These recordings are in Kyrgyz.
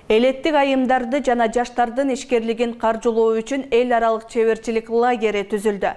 Элеттик айымдарды жана жаштардын ишкерлигин каржылоо үчүн эл аралык чеберчилик лагери түзүлдү.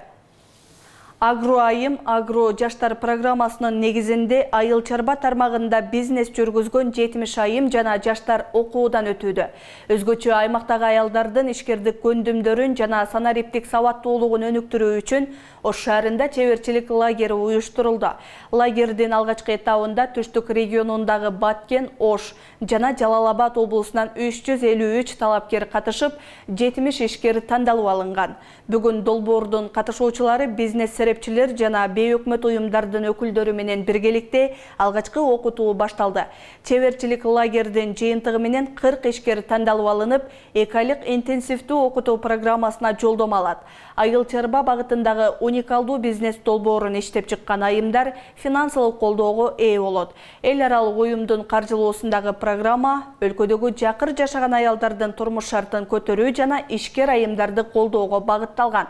Агроайым агро жаштар программасынын негизинде айыл чарба тармагында бизнес жүргүзгөн 70 айым жана жаштар окуудан өтүүдө. Өзгөчө аймактагы аялдардын ишкердик көндүмдөрүн жана санариптик сабаттуулугун өнүктүрүү үчүн Ош шаарында чеберчилик лагери уюштурулду. Лагердин алгачкы этабында Түштүк регионундагы Баткен, Ош жана Жалал Абад облусунан 353 талапкер катышып, 70 ишкер тандалып алынган. Бүгүн долбоордун катышуучулары бизнес серепчилер жана бейөкмөт уюмдардын өкүлдөрү менен биргеликте алгачкы окутуу башталды. Чеберчилик лагердин жыйынтыгы менен 40 ишкер тандалып алынып, 2 айлык интенсивдүү окутуу программасына жолдомо алат. Айыл чарба багытындагы уникалдуу бизнес долбоорун иштеп чыккан айымдар финансылык колдоого ээ болот. Эл аралык уюмдун каржылоосундагы программа өлкөдөгү жакыр жашаган аялдардын турмуш шартын көтөрүү жана ишкер айымдарды колдоого багытталган.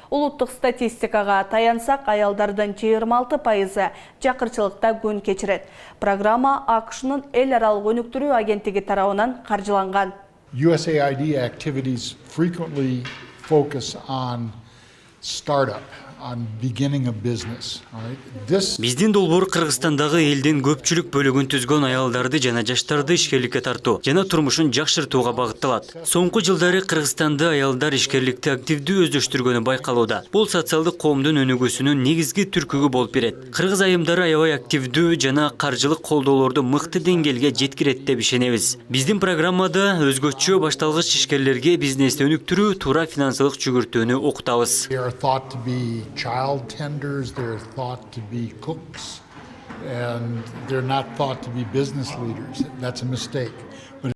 Улуттук статистикага таянсак, аялдардын 26% жакырчылыкта күн кечирет. Программа АКШнын эл аралык өнүктүрүү агенттиги тарабынан каржыланган. USAID activities frequently focus on startup, on beginning a business. Биздин долбоор Кыргызстандагы элдин көпчүлүк бөлүгүн түзгөн аялдарды жана жаштарды ишкерликке тартуу жана турмушун жакшыртууга багытталат. Соңку жылдары Кыргызстанда аялдар ишкерликти активдүү өздөштүргөнү байкалууда. Бул социалдык коомдун өнүгүүсүнүн негизги түркүгү болуп берет. Кыргыз айымдары аябай активдүү жана каржылык колдоолорду мыкты деңгээлге жеткирет деп ишенебиз. Биздин программада өзгөчө башталгыч ишкерлерге бизнести өнүктүрүү, туура финансылык жүгүртүүнү окутабыз. Child tenders, they're thought to be cooks, and they're not thought to be business leaders. That's a mistake.